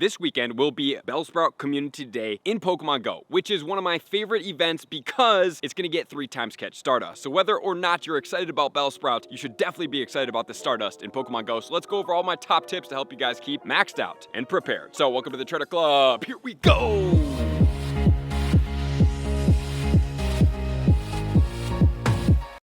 this weekend will be Bellsprout Community Day in Pokemon Go, which is one of my favorite events because it's going to get 3 times catch Stardust. So whether or not you're excited about Bellsprout, you should definitely be excited about the Stardust in Pokemon Go. So let's go over all my top tips to help you guys keep maxed out and prepared. So welcome to the Trader Club. Here we go.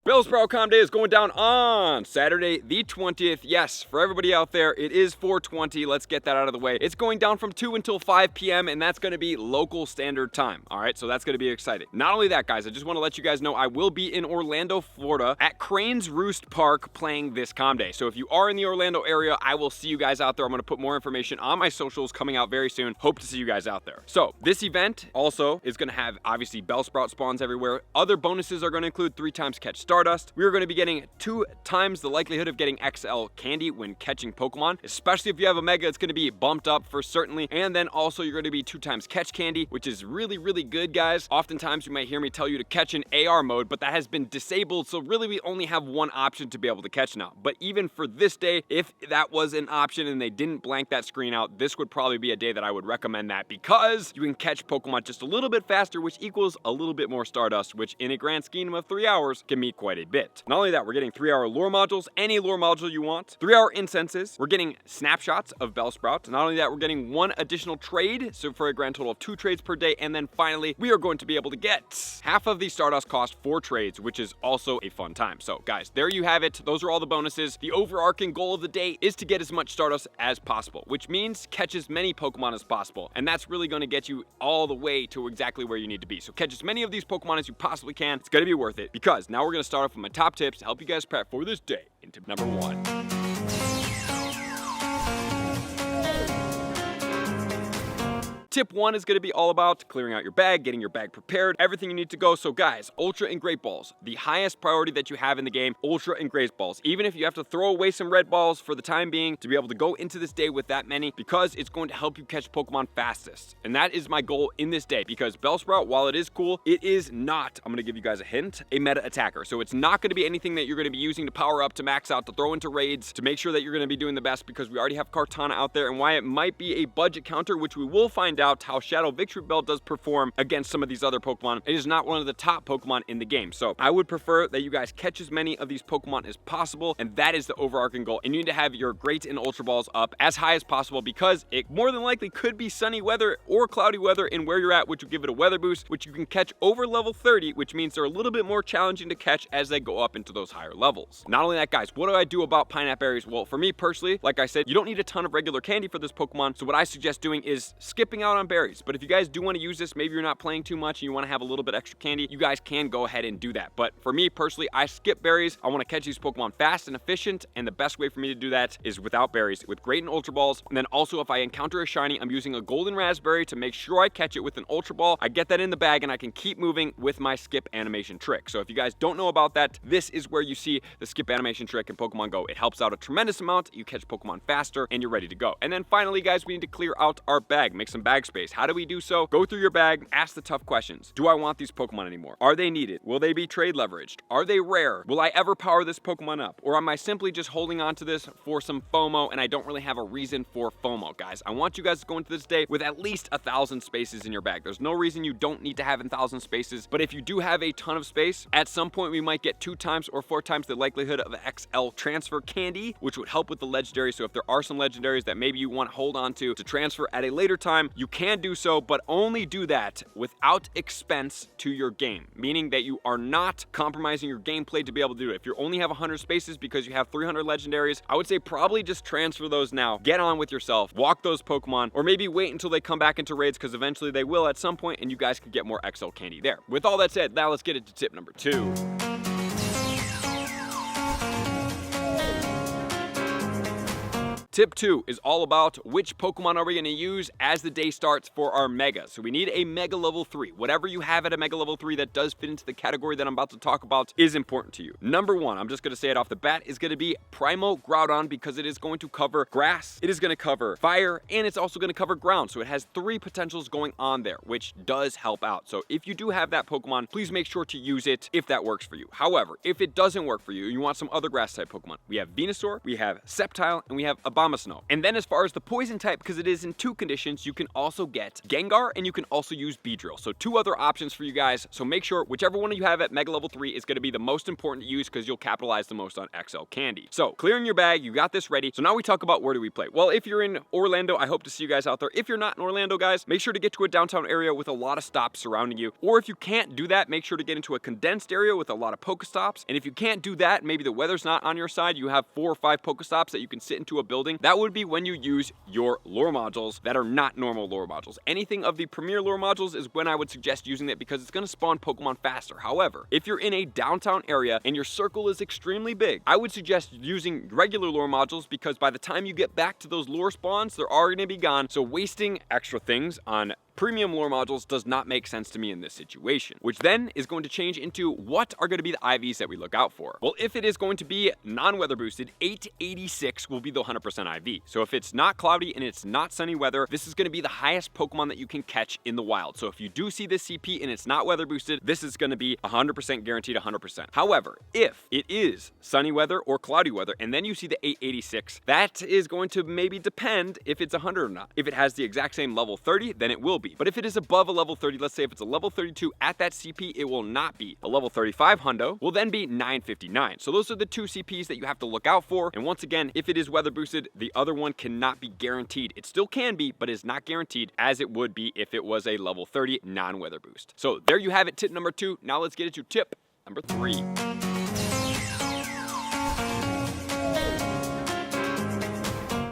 Bellsprout Comm Day is going down on Saturday the 20th. Yes, for everybody out there, it is 4:20. Let's get that out of the way. It's going down from 2 until 5 p.m. and that's going to be local standard time. All right, so that's going to be exciting. Not only that, guys, I just want to let you guys know I will be in Orlando, Florida at Crane's Roost Park playing this Comm Day. So if you are in the Orlando area, I will see you guys out there. I'm going to put more information on my socials coming out very soon. Hope to see you guys out there. So this event also is going to have obviously Bellsprout spawns everywhere. Other bonuses are going to include 3 times catch Stardust. We are going to be getting 2 times the likelihood of getting XL candy when catching Pokemon, especially if you have a Mega. It's going to be bumped up for certainly. And then also you're going to be 2 times catch candy, which is really, really good, guys. Oftentimes you might hear me tell you to catch in AR mode, but that has been disabled. So really we only have one option to be able to catch now. But even for this day, if that was an option and they didn't blank that screen out, this would probably be a day that I would recommend that because you can catch Pokemon just a little bit faster, which equals a little bit more Stardust, which in a grand scheme of 3 hours can meet quite a bit. Not only that, we're getting 3-hour lure modules, any lure module you want, 3-hour incenses, we're getting snapshots of Bellsprout. Not only that, we're getting 1 additional trade, so for a grand total of 2 trades per day, and then finally, we are going to be able to get half of the Stardust cost 4 trades, which is also a fun time. So guys, there you have it. Those are all the bonuses. The overarching goal of the day is to get as much Stardust as possible, which means catch as many Pokemon as possible, and that's really going to get you all the way to exactly where you need to be. So catch as many of these Pokemon as you possibly can. It's going to be worth it because now we're going to start off with my top tips to help you guys prep for this day into number 1. Tip 1 is going to be all about clearing out your bag, getting your bag prepared, everything you need to go. So guys, Ultra and Great Balls, the highest priority that you have in the game, Ultra and Great Balls. Even if you have to throw away some red balls for the time being to be able to go into this day with that many, because it's going to help you catch Pokemon fastest. And that is my goal in this day because Bellsprout, while it is cool, it is not, I'm going to give you guys a hint, a meta attacker. So it's not going to be anything that you're going to be using to power up, to max out, to throw into raids, to make sure that you're going to be doing the best because we already have Kartana out there. And why it might be a budget counter, which we will find out how Shadow Victory Bell does perform against some of these other Pokemon. It is not one of the top Pokemon in the game. So I would prefer that you guys catch as many of these Pokemon as possible, and that is the overarching goal. And you need to have your Great and Ultra Balls up as high as possible because it more than likely could be sunny weather or cloudy weather in where you're at, which will give it a weather boost, which you can catch over level 30, which means they're a little bit more challenging to catch as they go up into those higher levels. Not only that, guys, what do I do about pineapple berries? Well, for me personally, like I said, you don't need a ton of regular candy for this Pokemon. So what I suggest doing is skipping out on berries. But if you guys do want to use this, maybe you're not playing too much and you want to have a little bit extra candy, you guys can go ahead and do that. But for me personally, I skip berries. I want to catch these Pokemon fast and efficient, and the best way for me to do that is without berries, with Great and Ultra Balls. And then also if I encounter a shiny, I'm using a Golden Raspberry to make sure I catch it with an Ultra Ball. I get that in the bag and I can keep moving with my skip animation trick. So if you guys don't know about that, this is where you see the skip animation trick in Pokemon Go. It helps out a tremendous amount. You catch Pokemon faster and you're ready to go. And then finally, guys, we need to clear out our bag, make some bag space. How do we do so? Go through your bag, ask the tough questions. Do I want these Pokemon anymore? Are they needed? Will they be trade leveraged? Are they rare? Will I ever power this Pokemon up? Or am I simply just holding on to this for some FOMO and I don't really have a reason for FOMO? Guys, I want you guys to go into this day with at least 1,000 spaces in your bag. There's no reason you don't need to have 1,000 spaces, but if you do have a ton of space, at some point we might get 2 times or 4 times the likelihood of XL transfer candy, which would help with the legendary. So if there are some legendaries that maybe you want to hold on to transfer at a later time, you can do so, but only do that without expense to your game, meaning that you are not compromising your gameplay to be able to do it. If you only have 100 spaces because you have 300 legendaries, I would say probably just transfer those now. Get on with yourself, walk those Pokemon, or maybe wait until they come back into raids because eventually they will at some point and you guys can get more XL candy there. With all that said, now let's get into tip number 2. Tip 2 is all about which Pokemon are we going to use as the day starts for our Mega. So we need a Mega level 3. Whatever you have at a Mega level 3 that does fit into the category that I'm about to talk about is important to you. Number 1, I'm just going to say it off the bat, is going to be Primo Groudon because it is going to cover grass, it is going to cover fire, and it's also going to cover ground. So it has 3 potentials going on there, which does help out. So if you do have that Pokemon, please make sure to use it if that works for you. However, if it doesn't work for you, you want some other grass type Pokemon. We have Venusaur, we have Sceptile, and we have Abomasnow. Abomasnow. And then as far as the poison type, because it is in 2 conditions, you can also get Gengar and you can also use Beedrill. So 2 other options for you guys. So make sure whichever one you have at Mega Level 3 is going to be the most important to use because you'll capitalize the most on XL candy. So clearing your bag, you got this ready. So now we talk about where do we play. Well, if you're in Orlando, I hope to see you guys out there. If you're not in Orlando, guys, make sure to get to a downtown area with a lot of stops surrounding you. Or if you can't do that, make sure to get into a condensed area with a lot of Pokestops. And if you can't do that, maybe the weather's not on your side, you have 4 or 5 Pokestops that you can sit into a building. That would be when you use your lure modules that are not normal lure modules. Anything of the premier lure modules is when I would suggest using it because it's going to spawn Pokemon faster. However, if you're in a downtown area and your circle is extremely big, I would suggest using regular lure modules because by the time you get back to those lure spawns, they're already going to be gone. So wasting extra things on premium lure modules does not make sense to me in this situation, which then is going to change into what are going to be the IVs that we look out for. Well, if it is going to be non-weather boosted, 886 will be the 100% IV. So if it's not cloudy and it's not sunny weather, this is going to be the highest Pokemon that you can catch in the wild. So if you do see this CP and it's not weather boosted, this is going to be 100% guaranteed 100%. However, if it is sunny weather or cloudy weather and then you see the 886, that is going to maybe depend if it's 100 or not. If it has the exact same level 30, then it will be. But if it is above a level 30, let's say if it's a level 32 at that CP, it will not be. A level 35 hundo will then be 959. So those are the 2 CPs that you have to look out for. And once again, if it is weather boosted, the other one cannot be guaranteed. It still can be, but is not guaranteed as it would be if it was a level 30 non-weather boost. So there you have it, tip number 2. Now let's get into tip number 3.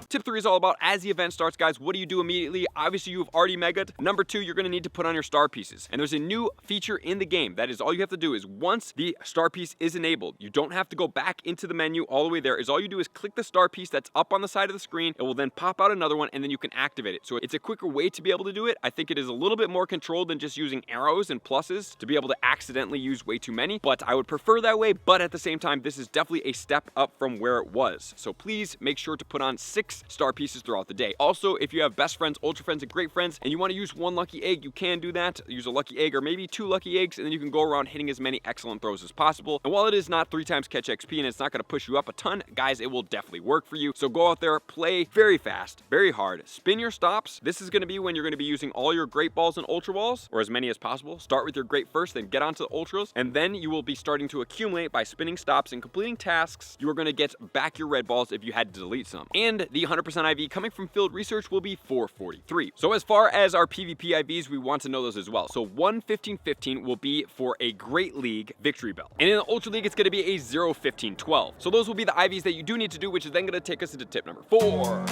Tip 3 is all about as the event starts, guys, what do you do immediately? Obviously, you've already megaed. Number 2, you're going to need to put on your star pieces. And there's a new feature in the game. That is all you have to do is once the star piece is enabled, you don't have to go back into the menu all the way there. Is all you do is click the star piece that's up on the side of the screen. It will then pop out another one and then you can activate it. So it's a quicker way to be able to do it. I think it is a little bit more controlled than just using arrows and pluses to be able to accidentally use way too many. But I would prefer that way. But at the same time, this is definitely a step up from where it was. So please make sure to put on 6 star pieces throughout the day. Also, if you have best friends, ultra friends, and great friends, and you want to use 1 lucky egg, you can do that. Use a lucky egg or maybe 2 lucky eggs, and then you can go around hitting as many excellent throws as possible. And while it is not 3 times catch XP and it's not going to push you up a ton, guys, it will definitely work for you. So go out there, play very fast, very hard, spin your stops. This is going to be when you're going to be using all your great balls and ultra balls, or as many as possible. Start with your great first, then get onto the ultras, and then you will be starting to accumulate by spinning stops and completing tasks. You are going to get back your red balls if you had to delete some. And the 100% IV coming from field research will be 443. So as far as our PvP IVs, we want to know those as well. So 115-15 will be for a Great League Victory Bell. And in the Ultra League, it's going to be a 0-15-12. So those will be the IVs that you do need to do, which is then going to take us into tip number 4.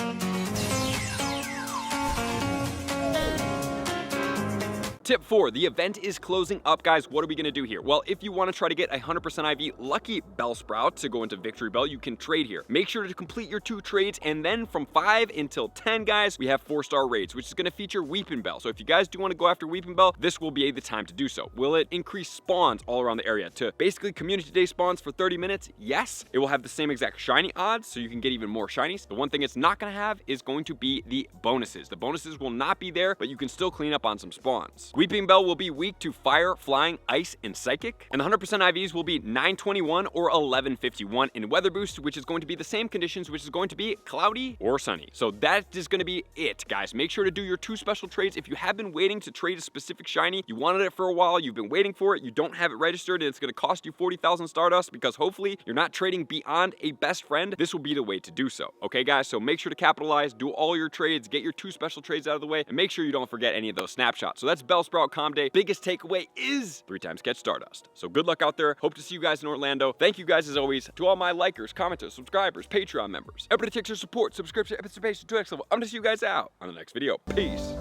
Tip 4, the event is closing up, guys. What are we going to do here? Well, if you want to try to get a 100% IV lucky Bellsprout to go into Victory Bell, you can trade here. Make sure to complete your 2 trades, and then from 5 until 10, guys, we have 4-star raids, which is going to feature Weeping Bell. So if you guys do want to go after Weeping Bell, this will be the time to do so. Will it increase spawns all around the area to basically community day spawns for 30 minutes? Yes. It will have the same exact shiny odds, so you can get even more shinies. The one thing it's not going to have is going to be the bonuses. The bonuses will not be there, but you can still clean up on some spawns. Weeping Bell will be weak to fire, flying, ice, and psychic. And the 100% IVs will be 921 or 1151 in weather boost, which is going to be the same conditions, which is going to be cloudy or sunny. So that is going to be it, guys. Make sure to do your 2 special trades. If you have been waiting to trade a specific shiny, you wanted it for a while, you've been waiting for it, you don't have it registered, and it's going to cost you 40,000 Stardust because hopefully you're not trading beyond a best friend, this will be the way to do so. Okay, guys? So make sure to capitalize, do all your trades, get your 2 special trades out of the way, and make sure you don't forget any of those snapshots. So that's Bellsprout Comm Day. Biggest takeaway is 3 times catch Stardust. So good luck out there. Hope to see you guys in Orlando. Thank you guys as always to all my likers, commenters, subscribers, Patreon members. Everybody takes your support, subscription, participation to next level. I'm gonna see you guys out on the next video. Peace.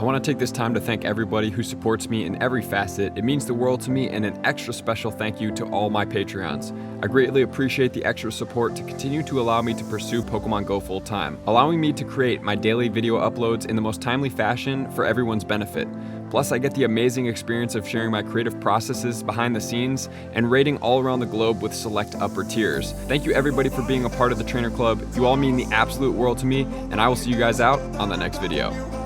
I want to take this time to thank everybody who supports me in every facet. It means the world to me, and an extra special thank you to all my Patreons. I greatly appreciate the extra support to continue to allow me to pursue Pokemon Go full time, allowing me to create my daily video uploads in the most timely fashion for everyone's benefit. Plus, I get the amazing experience of sharing my creative processes behind the scenes and raiding all around the globe with select upper tiers. Thank you everybody for being a part of the Trainer Club. You all mean the absolute world to me, and I will see you guys out on the next video.